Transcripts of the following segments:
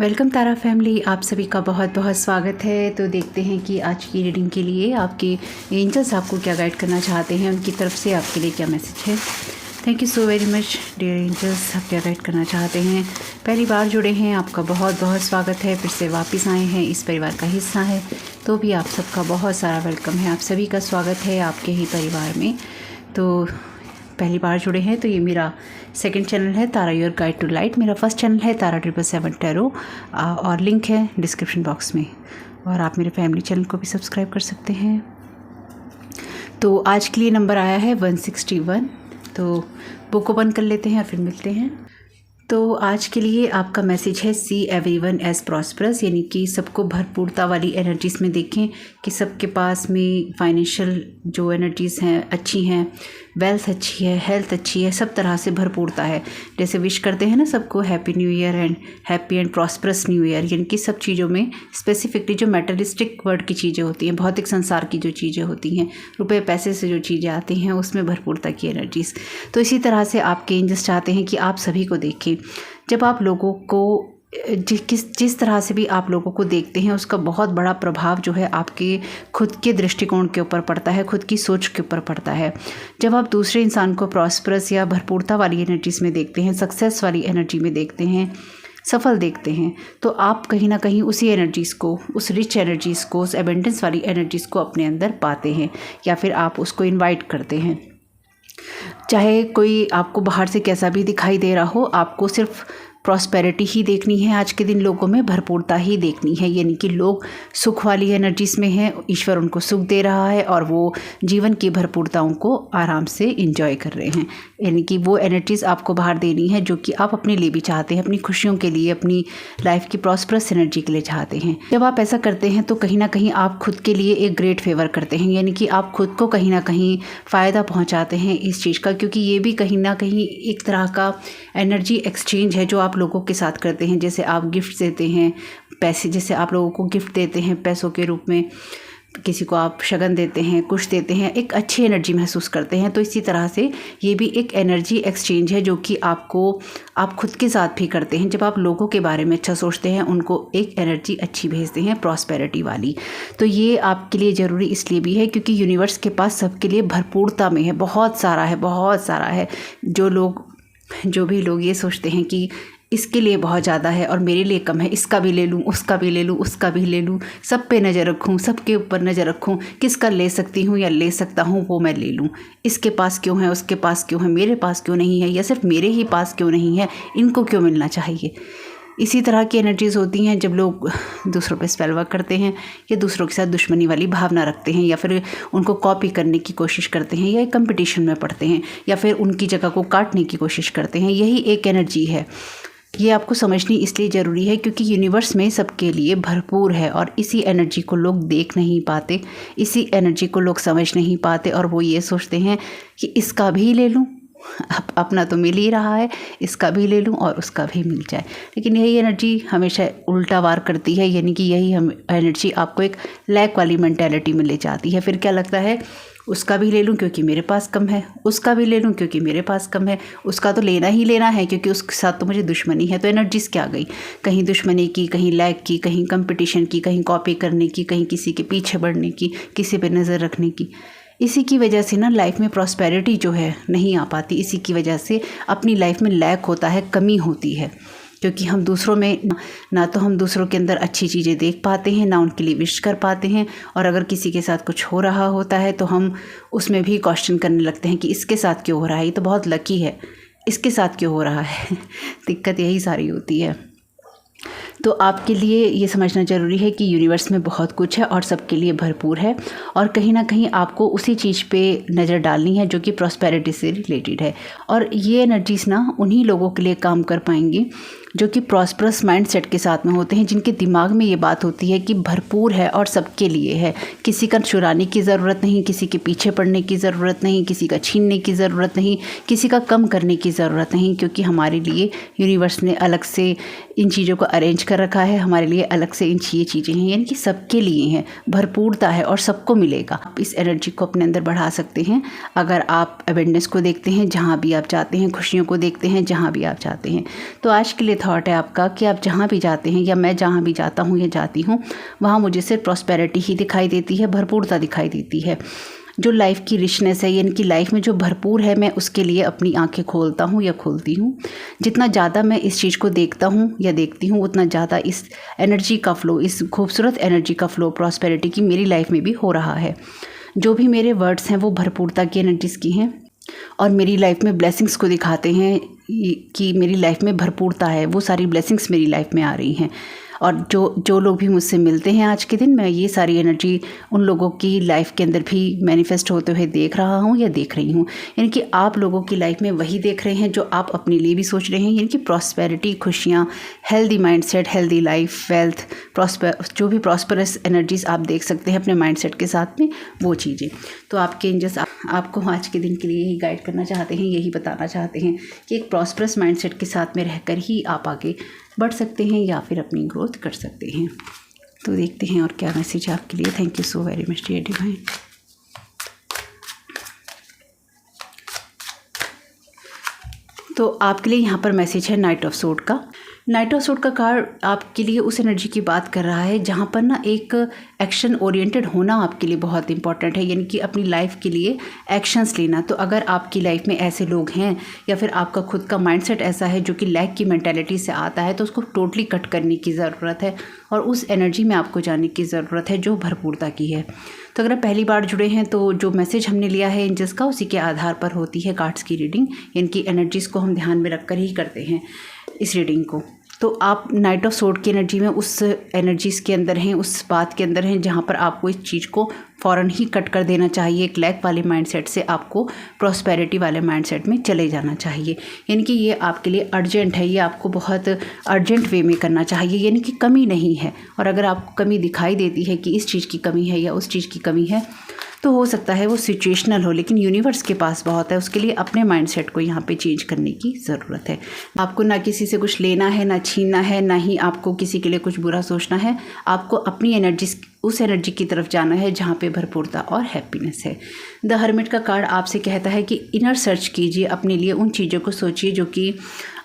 Welcome तारा family, आप सभी का बहुत बहुत स्वागत है। तो देखते हैं कि आज की रीडिंग के लिए आपके एंजल्स आपको क्या गाइड करना चाहते हैं, उनकी तरफ से आपके लिए क्या मैसेज है। Thank you so very much dear angels. आप क्या गाइड करना चाहते हैं। पहली बार जुड़े हैं, आपका बहुत बहुत स्वागत है। फिर से वापस आए हैं, इस परिवार का हिस्सा है तो भी आप सबका बहुत सारा वेलकम है। आप सभी का स्वागत है आपके ही परिवार में। तो पहली बार जुड़े हैं तो ये मेरा सेकंड चैनल है तारा योर गाइड टू लाइट। मेरा फर्स्ट चैनल है तारा 777 टैरो और लिंक है डिस्क्रिप्शन बॉक्स में। और आप मेरे फैमिली चैनल को भी सब्सक्राइब कर सकते हैं। तो आज के लिए नंबर आया है 161। तो बुक ओपन कर लेते हैं और फिर मिलते हैं। तो आज के लिए आपका मैसेज है सी एवरीवन एज प्रॉस्परस, यानी कि सबको भरपूरता वाली एनर्जीज़ में देखें कि सबके पास में फाइनेंशियल जो एनर्जीज़ हैं अच्छी हैं, वेल्थ अच्छी है, हेल्थ अच्छी है, सब तरह से भरपूरता है। जैसे विश करते हैं ना सबको happy new year and happy and prosperous new year, यानी कि सब चीज़ों में स्पेसिफिकली जो मेटलिस्टिक वर्ड की चीज़ें होती हैं, भौतिक संसार की जो चीज़ें होती हैं, रुपए पैसे से जो चीज़ें आती हैं, उसमें भरपूरता की एनर्जीज़। तो इसी तरह से आपके एंजल्स चाहते हैं कि आप सभी को देखें। जब आप लोगों को जिस तरह से भी आप लोगों को देखते हैं, उसका बहुत बड़ा प्रभाव जो है आपके खुद के दृष्टिकोण के ऊपर पड़ता है, खुद की सोच के ऊपर पड़ता है। जब आप दूसरे इंसान को प्रॉस्परस या भरपूरता वाली एनर्जीज़ में देखते हैं, सक्सेस वाली एनर्जी में देखते हैं, सफल देखते हैं, तो आप कहीं ना कहीं उसी एनर्जीज़ को, उस रिच एनर्जीज़ को, उस एबेंडेंस वाली एनर्जीज़ को अपने अंदर पाते हैं या फिर आप उसको इन्वाइट करते हैं। चाहे कोई आपको बाहर से कैसा भी दिखाई दे रहा हो, आपको सिर्फ प्रॉस्पेरिटी ही देखनी है। आज के दिन लोगों में भरपूरता ही देखनी है, यानी कि लोग सुख वाली एनर्जीज़ में हैं, ईश्वर उनको सुख दे रहा है और वो जीवन की भरपूरताओं को आराम से इंजॉय कर रहे हैं। यानी कि वो एनर्जीज़ आपको बाहर देनी है जो कि आप अपने लिए भी चाहते हैं, अपनी खुशियों के लिए, अपनी लाइफ की प्रॉस्परस एनर्जी के लिए चाहते हैं। जब आप ऐसा करते हैं तो कहीं ना कहीं आप खुद के लिए एक ग्रेट फेवर करते हैं, यानी कि आप खुद को कहीं ना कहीं फ़ायदा पहुँचाते हैं इस चीज़ का, क्योंकि ये भी कहीं ना कहीं एक तरह का एनर्जी एक्सचेंज है जो आप लोगों के साथ करते हैं। जैसे आप गिफ्ट देते हैं, पैसे, जैसे आप लोगों को गिफ्ट देते हैं पैसों के रूप में, किसी को आप शगन देते हैं, कुछ देते हैं, एक अच्छी एनर्जी महसूस करते हैं। तो इसी तरह से ये भी एक एनर्जी एक्सचेंज है जो कि आप खुद के साथ भी करते हैं। जब आप लोगों के बारे में अच्छा सोचते हैं, उनको एक एनर्जी अच्छी भेजते हैं, प्रॉस्पेरिटी वाली। तो ये आपके लिए ज़रूरी इसलिए भी है क्योंकि यूनिवर्स के पास सबके लिए भरपूरता में है, बहुत सारा है, बहुत सारा है। जो भी लोग ये सोचते हैं कि इसके लिए बहुत ज़्यादा है और मेरे लिए कम है, इसका भी ले लूँ, उसका भी ले लूँ, उसका भी ले लूँ, सब पे नज़र रखूँ, सबके ऊपर नज़र रखूँ, किसका ले सकती हूँ या ले सकता हूँ वो मैं ले लूँ, इसके पास क्यों है, उसके पास क्यों है, मेरे पास क्यों नहीं है, या सिर्फ मेरे ही पास क्यों नहीं है, इनको क्यों मिलना चाहिए। इसी तरह की एनर्जीज़ होती हैं जब लोग दूसरों पे स्पेल वर्क करते हैं या दूसरों के साथ दुश्मनी वाली भावना रखते हैं या फिर उनको कॉपी करने की कोशिश करते हैं या एक कंपटीशन में पड़ते हैं या फिर उनकी जगह को काटने की कोशिश करते हैं। यही एक एनर्जी है। ये आपको समझनी इसलिए ज़रूरी है क्योंकि यूनिवर्स में सबके लिए भरपूर है और इसी एनर्जी को लोग देख नहीं पाते, इसी एनर्जी को लोग समझ नहीं पाते और वो ये सोचते हैं कि इसका भी ले लूँ, अपना तो मिल ही रहा है, इसका भी ले लूँ और उसका भी मिल जाए। लेकिन यही एनर्जी हमेशा उल्टा वार करती है, यानी कि यही एनर्जी आपको एक लैक वाली मेंटालिटी में ले जाती है। फिर क्या लगता है, उसका भी ले लूँ क्योंकि मेरे पास कम है, उसका भी ले लूँ क्योंकि मेरे पास कम है, उसका तो लेना ही लेना है क्योंकि उसके साथ तो मुझे दुश्मनी है। तो एनर्जीज़ क्या गई, कहीं दुश्मनी की, कहीं लैक की, कहीं कंपटीशन की, कहीं कॉपी करने की, कहीं किसी के पीछे बढ़ने की, किसी पे नज़र रखने की। इसी की वजह से ना लाइफ में प्रॉस्पेरिटी जो है नहीं आ पाती। इसी की वजह से अपनी लाइफ में लैक होता है, कमी होती है, क्योंकि हम दूसरों में ना तो हम दूसरों के अंदर अच्छी चीज़ें देख पाते हैं, ना उनके लिए विश कर पाते हैं। और अगर किसी के साथ कुछ हो रहा होता है तो हम उसमें भी क्वेश्चन करने लगते हैं कि इसके साथ क्यों हो रहा है, ये तो बहुत लकी है, इसके साथ क्यों हो रहा है। दिक्कत यही सारी होती है। तो आपके लिए ये समझना ज़रूरी है कि यूनिवर्स में बहुत कुछ है और सबके लिए भरपूर है और कहीं ना कहीं आपको उसी चीज़ पे नज़र डालनी है जो कि प्रॉस्पेरिटी से रिलेटेड है। और ये एनर्जीज़ ना उन्हीं लोगों के लिए काम कर पाएंगी जो कि प्रॉस्परस माइंडसेट के साथ में होते हैं, जिनके दिमाग में ये बात होती है कि भरपूर है और सबके लिए है, किसी का चुराने की ज़रूरत नहीं, किसी के पीछे पड़ने की ज़रूरत नहीं, किसी का छीनने की ज़रूरत नहीं, किसी का कम करने की ज़रूरत नहीं, क्योंकि हमारे लिए यूनिवर्स ने अलग से इन चीज़ों को अरेंज कर रखा है, हमारे लिए अलग से ये चीज़ें हैं, यानी कि सबके लिए हैं, भरपूरता है और सबको मिलेगा। आप इस एनर्जी को अपने अंदर बढ़ा सकते हैं अगर आप अवेयरनेस को देखते हैं जहाँ भी आप चाहते हैं, खुशियों को देखते हैं जहाँ भी आप चाहते हैं। तो आज के लिए थॉट है आपका कि आप जहाँ भी जाते हैं या मैं जहाँ भी जाता हूँ या जाती हूँ वहाँ मुझे सिर्फ प्रॉस्पेरिटी ही दिखाई देती है, भरपूरता दिखाई देती है। जो लाइफ की रिचनेस है यानी कि लाइफ में जो भरपूर है मैं उसके लिए अपनी आंखें खोलता हूँ या खोलती हूँ। जितना ज़्यादा मैं इस चीज़ को देखता हूँ या देखती हूँ उतना ज़्यादा इस एनर्जी का फ़्लो, इस खूबसूरत एनर्जी का फ़्लो प्रॉस्पेरिटी की मेरी लाइफ में भी हो रहा है। जो भी मेरे वर्ड्स हैं वो भरपूरता की एनर्जीज़ की हैं और मेरी लाइफ में ब्लेसिंग्स को दिखाते हैं कि मेरी लाइफ में भरपूरता है, वो सारी ब्लेसिंग्स मेरी लाइफ में आ रही हैं। और जो लोग भी मुझसे मिलते हैं आज के दिन, मैं ये सारी एनर्जी उन लोगों की लाइफ के अंदर भी मैनिफेस्ट होते हुए देख रहा हूँ या देख रही हूँ। यानी कि आप लोगों की लाइफ में वही देख रहे हैं जो आप अपने लिए भी सोच रहे हैं, यानी कि प्रॉस्पेरिटी, खुशियाँ, healthy mindset, healthy life, wealth, जो भी प्रॉस्परस एनर्जीज़ आप देख सकते हैं अपने माइंडसेट के साथ में, वो चीज़ें। तो आपके एंजल्स आपको आज के दिन के लिए यही गाइड करना चाहते हैं, यही बताना चाहते हैं कि एक प्रॉस्परस माइंडसेट के साथ में रहकर ही आप आगे बढ़ सकते हैं या फिर अपनी ग्रोथ कर सकते हैं। तो देखते हैं और क्या मैसेज है आपके लिए। Thank you so very much dear divine. तो आपके लिए यहाँ पर मैसेज है नाइट ऑफ सोर्ड का। नाइट ऑफ सोर्ड का कार्ड आपके लिए उस एनर्जी की बात कर रहा है जहाँ पर ना एक एक्शन ओरिएंटेड होना आपके लिए बहुत इंपॉर्टेंट है, यानी कि अपनी लाइफ के लिए एक्शंस लेना। तो अगर आपकी लाइफ में ऐसे लोग हैं या फिर आपका खुद का माइंडसेट ऐसा है जो कि लैक की मेंटालिटी से आता है, तो उसको टोटली कट करने की ज़रूरत है और उस एनर्जी में आपको जाने की ज़रूरत है जो भरपूरता की है। तो अगर आप पहली बार जुड़े हैं तो जो मैसेज हमने लिया है एंजल्स का, उसी के आधार पर होती है कार्ड्स की रीडिंग, इनकी एनर्जीज़ को हम ध्यान में रखकर ही करते हैं इस रीडिंग को। तो आप नाइट ऑफ सोर्ड की एनर्जी में उस एनर्जीज़ के अंदर हैं, उस बात के अंदर हैं जहाँ पर आपको इस चीज़ को फ़ौरन ही कट कर देना चाहिए। एक लैक वाले माइंडसेट से आपको प्रॉस्पेरिटी वाले माइंडसेट में चले जाना चाहिए, यानी कि ये आपके लिए अर्जेंट है, ये आपको बहुत अर्जेंट वे में करना चाहिए, यानी कि कमी नहीं है। और अगर आपको कमी दिखाई देती है कि इस चीज़ की कमी है या उस चीज़ की कमी है, तो हो सकता है वो सिचुएशनल हो, लेकिन यूनिवर्स के पास बहुत है, उसके लिए अपने माइंडसेट को यहाँ पे चेंज करने की ज़रूरत है। आपको ना किसी से कुछ लेना है, ना छीनना है, ना ही आपको किसी के लिए कुछ बुरा सोचना है। आपको अपनी एनर्जी, उस एनर्जी की तरफ जाना है जहाँ पे भरपूरता और हैप्पीनेस है। द हर्मिट का कार्ड आपसे कहता है कि इनर सर्च कीजिए, अपने लिए उन चीज़ों को सोचिए जो कि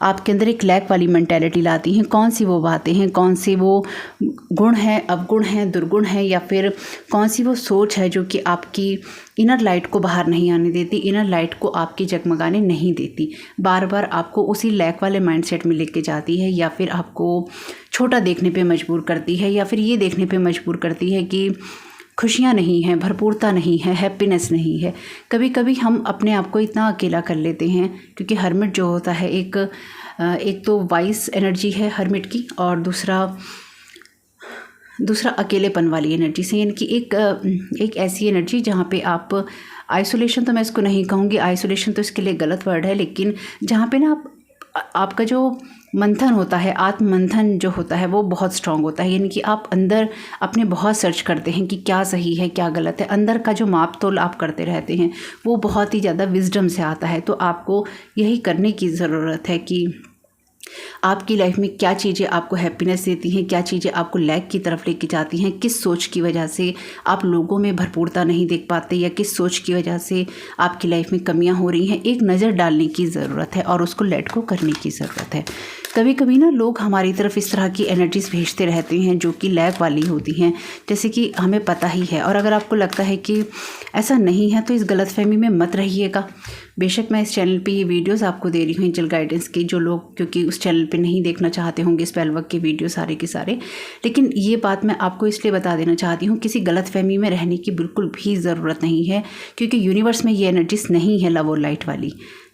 आपके अंदर एक लैक वाली मेंटालिटी लाती हैं। कौन सी वो बातें हैं, कौन से वो गुण हैं, अवगुण हैं, दुर्गुण हैं, या फिर कौन सी वो सोच है जो कि आपकी इनर लाइट को बाहर नहीं आने देती, इनर लाइट को आपकी जगमगाने नहीं देती, बार बार आपको उसी लैक वाले माइंडसेट में लेके जाती है, या फिर आपको छोटा देखने पे मजबूर करती है, या फिर ये देखने पे मजबूर करती है कि खुशियाँ नहीं हैं, भरपूरता नहीं है, हैप्पीनेस नहीं है। कभी कभी हम अपने आप को इतना अकेला कर लेते हैं, क्योंकि हर्मिट जो होता है एक तो वाइस एनर्जी है हर्मिट की, और दूसरा अकेलेपन वाली एनर्जी से, यानी कि एक ऐसी एनर्जी जहाँ पे आप आइसोलेशन, तो मैं इसको नहीं कहूँगी, आइसोलेशन तो इसके लिए गलत वर्ड है, लेकिन जहाँ पे ना आपका जो मंथन होता है, आत्म मंथन जो होता है वो बहुत स्ट्रांग होता है, यानी कि आप अंदर अपने बहुत सर्च करते हैं कि क्या सही है क्या गलत है। अंदर का जो माप तोल आप करते रहते हैं वो बहुत ही ज़्यादा विजडम से आता है। तो आपको यही करने की ज़रूरत है कि आपकी लाइफ में क्या चीज़ें आपको हैप्पीनेस देती हैं, क्या चीज़ें आपको लैक की तरफ लेके जाती हैं, किस सोच की वजह से आप लोगों में भरपूरता नहीं देख पाते, या किस सोच की वजह से आपकी लाइफ में कमियां हो रही हैं। एक नज़र डालने की ज़रूरत है और उसको लेट को करने की ज़रूरत है। कभी कभी ना लोग हमारी तरफ इस तरह की एनर्जीज़ भेजते रहते हैं जो कि लैक वाली होती हैं, जैसे कि हमें पता ही है। और अगर आपको लगता है कि ऐसा नहीं है तो इस गलतफहमी में मत रहिएगा। बेशक मैं इस चैनल पे ये वीडियोस आपको दे रही हूँ एंजल गाइडेंस की, जो लोग क्योंकि उस चैनल पे नहीं देखना चाहते होंगे स्पेल वर्क के वीडियो सारे के सारे, लेकिन ये बात मैं आपको इसलिए बता देना चाहती हूँ, किसी गलतफहमी में रहने की बिल्कुल भी ज़रूरत नहीं है, क्योंकि यूनिवर्स में ये एनर्जीज नहीं है लव और लाइट वाली।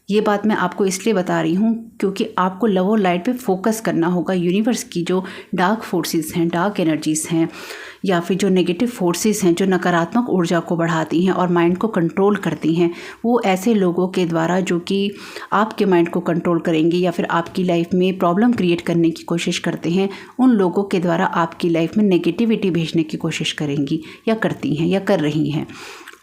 ये बात मैं आपको इसलिए बता रही हूँ क्योंकि आपको लव और लाइट पे फोकस करना होगा। यूनिवर्स की जो डार्क फोर्सेस हैं, डार्क एनर्जीज़ हैं, या फिर जो नेगेटिव फोर्सेस हैं, जो नकारात्मक ऊर्जा को बढ़ाती हैं और माइंड को कंट्रोल करती हैं, वो ऐसे लोगों के द्वारा जो कि आपके माइंड को कंट्रोल करेंगे या फिर आपकी लाइफ में प्रॉब्लम क्रिएट करने की कोशिश करते हैं, उन लोगों के द्वारा आपकी लाइफ में नेगेटिविटी भेजने की कोशिश करेंगी या करती हैं या कर रही हैं।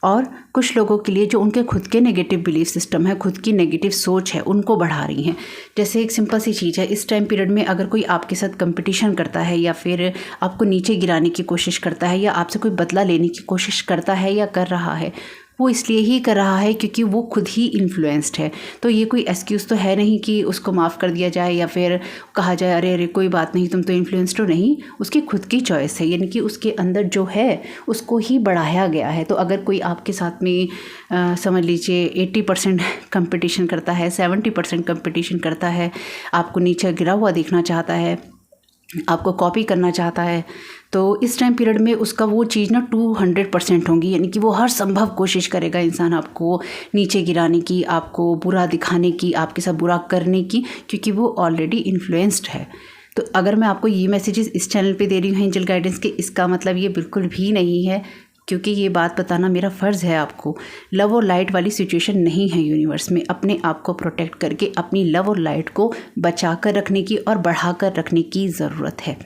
और कुछ लोगों के लिए जो उनके खुद के नेगेटिव बिलीफ सिस्टम है, खुद की नेगेटिव सोच है, उनको बढ़ा रही हैं। जैसे एक सिंपल सी चीज़ है, इस टाइम पीरियड में अगर कोई आपके साथ कंपटीशन करता है या फिर आपको नीचे गिराने की कोशिश करता है या आपसे कोई बदला लेने की कोशिश करता है या कर रहा है, वो इसलिए ही कर रहा है क्योंकि वो खुद ही इन्फ्लुएंस्ड है। तो ये कोई एक्सक्यूज़ तो है नहीं कि उसको माफ़ कर दिया जाए या फिर कहा जाए अरे अरे कोई बात नहीं तुम तो इन्फ्लुएंस्ड हो। नहीं, उसकी खुद की चॉइस है, यानी कि उसके अंदर जो है उसको ही बढ़ाया गया है। तो अगर कोई आपके साथ में समझ लीजिए 80% कंपटीशन करता है, 70% कंपटीशन करता है, आपको नीचे गिरा हुआ देखना चाहता है, आपको कॉपी करना चाहता है, तो इस टाइम पीरियड में उसका वो चीज़ ना 200% होंगी, यानी कि वो हर संभव कोशिश करेगा इंसान आपको नीचे गिराने की, आपको बुरा दिखाने की, आपके साथ बुरा करने की, क्योंकि वो ऑलरेडी इन्फ्लुएंस्ड है। तो अगर मैं आपको ये मैसेजेस इस चैनल पे दे रही हूँ एंजल गाइडेंस के, इसका मतलब ये बिल्कुल भी नहीं है, क्योंकि ये बात बताना मेरा फ़र्ज़ है आपको। लव और लाइट वाली सिचुएशन नहीं है यूनिवर्स में। अपने आप को प्रोटेक्ट करके अपनी लव और लाइट को बचा कर रखने की और बढ़ा कर रखने की ज़रूरत है,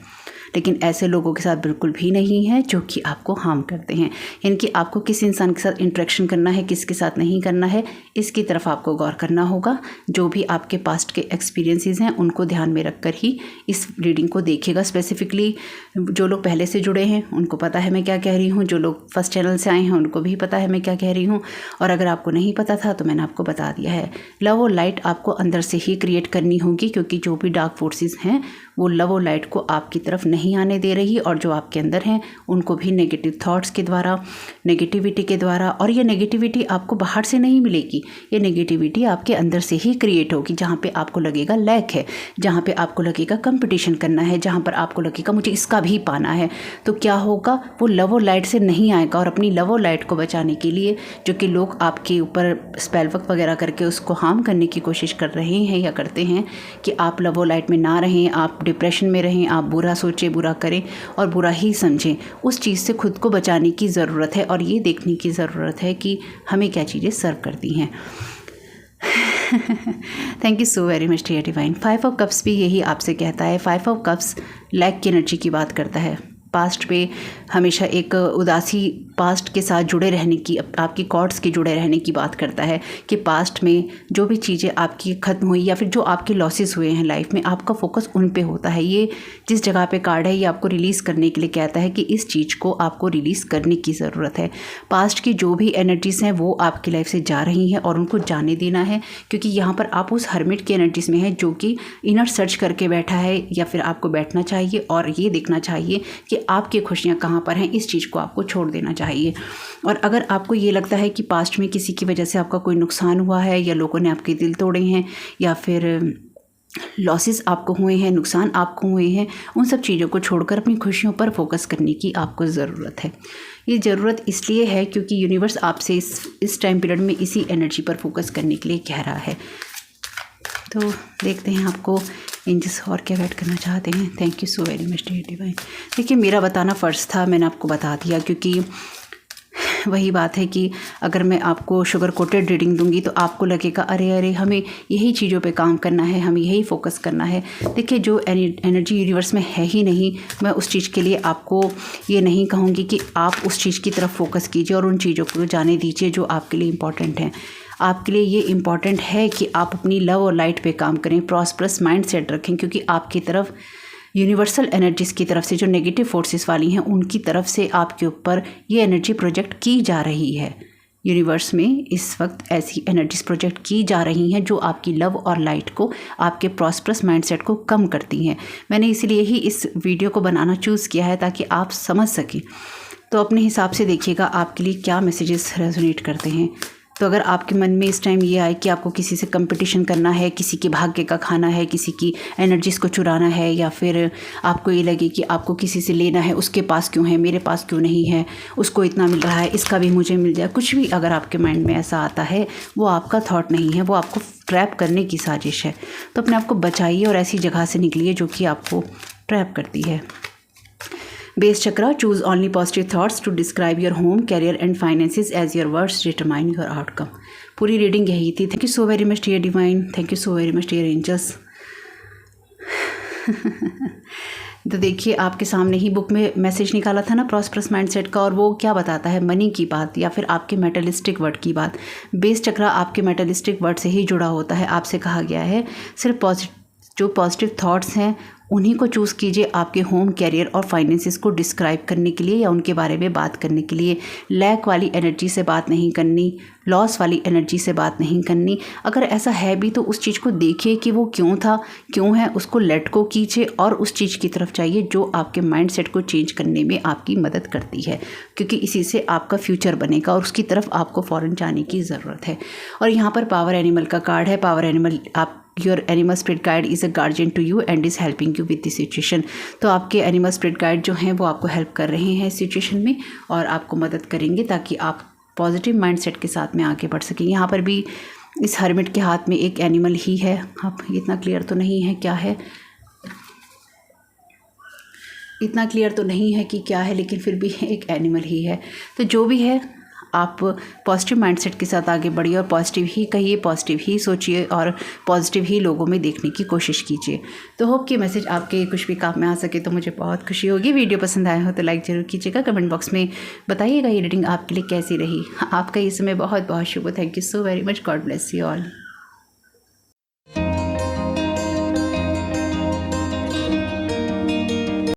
लेकिन ऐसे लोगों के साथ बिल्कुल भी नहीं है जो कि आपको हार्म करते हैं। यानी कि आपको किस इंसान के साथ इंटरेक्शन करना है, किसके साथ नहीं करना है, इसकी तरफ आपको गौर करना होगा। जो भी आपके पास्ट के एक्सपीरियंसेस हैं उनको ध्यान में रखकर ही इस रीडिंग को देखिएगा। स्पेसिफिकली जो लोग पहले से जुड़े हैं उनको पता है मैं क्या कह रही हूँ, जो लोग फर्स्ट चैनल से आए हैं उनको भी पता है मैं क्या कह रही हूँ, और अगर आपको नहीं पता था तो मैंने आपको बता दिया है। लव और लाइट आपको अंदर से ही क्रिएट करनी होगी, क्योंकि जो भी डार्क फोर्सेस हैं वो लव और लाइट को आपकी तरफ नहीं आने दे रही, और जो आपके अंदर हैं उनको भी नेगेटिव थॉट्स के द्वारा, नेगेटिविटी के द्वारा, और ये नेगेटिविटी आपको बाहर से नहीं मिलेगी, ये नेगेटिविटी आपके अंदर से ही क्रिएट होगी। जहाँ पे आपको लगेगा लैक है, जहाँ पे आपको लगेगा कंपटीशन करना है, जहाँ पर आपको लगेगा मुझे इसका भी पाना है, तो क्या होगा, वो लव और लाइट से नहीं आएगा। और अपनी लव और लाइट को बचाने के लिए जो कि लोग आपके ऊपर स्पेल वर्क वगैरह करके उसको हार्म करने की कोशिश कर रहे हैं या करते हैं कि आप लव और लाइट में ना रहें, आप डिप्रेशन में रहें, आप बुरा सोचें, बुरा करें और बुरा ही समझें, उस चीज़ से खुद को बचाने की ज़रूरत है। और ये देखने की ज़रूरत है कि हमें क्या चीज़ें सर्व करती हैं। Thank you so very much dear divine. 5 of cups भी यही आपसे कहता है। 5 ऑफ कप्स लैक की एनर्जी की बात करता है। पास्ट पे हमेशा एक उदासी, पास्ट के साथ जुड़े रहने की, आपकी कॉर्ड्स के जुड़े रहने की बात करता है कि पास्ट में जो भी चीज़ें आपकी ख़त्म हुई या फिर जो आपके लॉसेस हुए हैं लाइफ में, आपका फोकस उन पे होता है। ये जिस जगह पे कार्ड है ये आपको रिलीज़ करने के लिए कहता है कि इस चीज़ को आपको रिलीज़ करने की ज़रूरत है। पास्ट की जो भी एनर्जीज़ हैं वो आपकी लाइफ से जा रही हैं और उनको जाने देना है, क्योंकि यहाँ पर आप उस हर्मिट की एनर्जीज़ में है जो कि इनर सर्च करके बैठा है, या फिर आपको बैठना चाहिए और ये देखना चाहिए कि आपकी खुशियाँ कहाँ पर हैं। इस चीज़ को आपको छोड़ देना चाहिए। और अगर आपको ये लगता है कि पास्ट में किसी की वजह से आपका कोई नुकसान हुआ है, या लोगों ने आपके दिल तोड़े हैं, या फिर लॉसेस आपको हुए हैं, नुकसान आपको हुए हैं, उन सब चीज़ों को छोड़कर अपनी खुशियों पर फोकस करने की आपको ज़रूरत है। ये ज़रूरत इसलिए है क्योंकि यूनिवर्स आपसे इस टाइम पीरियड में इसी एनर्जी पर फोकस करने के लिए कह रहा है। तो देखते हैं आपको एंजल्स और क्या गाइड करना चाहते हैं। Thank you so very much dear divine. देखिए, मेरा बताना फ़र्ज़ था, मैंने आपको बता दिया, क्योंकि वही बात है कि अगर मैं आपको शुगर कोटेड रीडिंग दूंगी तो आपको लगेगा अरे अरे हमें यही चीज़ों पे काम करना है, हमें यही फोकस करना है। देखिए, जो एनर्जी यूनिवर्स में है ही नहीं, मैं उस चीज़ के लिए आपको ये नहीं कहूँगी कि आप उस चीज़ की तरफ फोकस कीजिए और उन चीज़ों को जाने दीजिए जो आपके लिए इम्पॉर्टेंट हैं। आपके लिए ये इम्पॉर्टेंट है कि आप अपनी लव और लाइट पे काम करें, प्रॉस्परस माइंड सेट रखें, क्योंकि आपकी तरफ यूनिवर्सल एनर्जीज़ की तरफ से जो नेगेटिव फोर्सेस वाली हैं उनकी तरफ से आपके ऊपर ये एनर्जी प्रोजेक्ट की जा रही है। यूनिवर्स में इस वक्त ऐसी एनर्जीज प्रोजेक्ट की जा रही हैं जो आपकी लव और लाइट को, आपके प्रॉस्परस माइंडसेट को कम करती हैं। मैंने इसलिए ही इस वीडियो को बनाना चूज़ किया है ताकि आप समझ सकें। तो अपने हिसाब से देखिएगा आपके लिए क्या मैसेजेस रेजोनेट करते हैं। तो अगर आपके मन में इस टाइम ये आए कि आपको किसी से कंपटीशन करना है, किसी के भाग्य का खाना है, किसी की एनर्जीज़ को चुराना है, या फिर आपको ये लगे कि आपको किसी से लेना है, उसके पास क्यों है, मेरे पास क्यों नहीं है, उसको इतना मिल रहा है, इसका भी मुझे मिल जाए, कुछ भी अगर आपके माइंड में ऐसा आता है, वो आपका थॉट नहीं है, वो आपको ट्रैप करने की साजिश है। तो अपने आप को बचाइए और ऐसी जगह से निकलिए जो कि आपको ट्रैप करती है। Base chakra, choose only positive thoughts to describe your home, career and finances as your words determine your outcome. पूरी रीडिंग यही थी। Thank you so very much dear divine, thank you so very much dear angels. तो देखिए, आपके सामने ही book में message निकाला था ना प्रॉस्परस माइंडसेट का, और वो क्या बताता है, मनी की बात या फिर आपके मेटलिस्टिक वर्ड की बात। बेस चक्रा आपके मेटलिस्टिक वर्ड से ही जुड़ा होता है। आपसे कहा गया है सिर्फ जो पॉजिटिव थॉट्स हैं उन्हीं को चूज़ कीजिए आपके होम, कैरियर और फाइनेंसिस को डिस्क्राइब करने के लिए या उनके बारे में बात करने के लिए। लैक वाली एनर्जी से बात नहीं करनी, लॉस वाली एनर्जी से बात नहीं करनी। अगर ऐसा है भी तो उस चीज़ को देखिए कि वो क्यों था, क्यों है, उसको लेट गो कीजिए और उस चीज़ की तरफ जाइए जो आपके माइंडसेट को चेंज करने में आपकी मदद करती है, क्योंकि इसी से आपका फ्यूचर बनेगा और उसकी तरफ आपको फ़ौरन जाने की ज़रूरत है। और यहाँ पर पावर एनिमल का कार्ड है। पावर एनिमल, आप your animal spirit guide is a guardian to you and is helping you with this situation. तो आपके एनिमल स्पिरिट गाइड जो हैं वो आपको हेल्प कर रहे हैं इस सिचुएशन में और आपको मदद करेंगे ताकि आप पॉजिटिव माइंडसेट के साथ में आगे बढ़ सकें। यहाँ पर भी इस हर्मिट के हाथ में एक एनिमल ही है। अब इतना क्लियर तो नहीं है क्या है, इतना क्लियर तो नहीं है कि क्या है, लेकिन फिर भी एक एनिमल ही है। तो जो भी है, आप पॉजिटिव माइंडसेट के साथ आगे बढ़िए और पॉजिटिव ही कहिए, पॉजिटिव ही सोचिए और पॉजिटिव ही लोगों में देखने की कोशिश कीजिए। तो होप कि मैसेज आपके कुछ भी काम में आ सके तो मुझे बहुत खुशी होगी। वीडियो पसंद आया हो तो लाइक ज़रूर कीजिएगा। कमेंट बॉक्स में बताइएगा ये रीडिंग आपके लिए कैसी रही। आपका ये समय बहुत बहुत शुभ हो। Thank you so very much. God bless you all.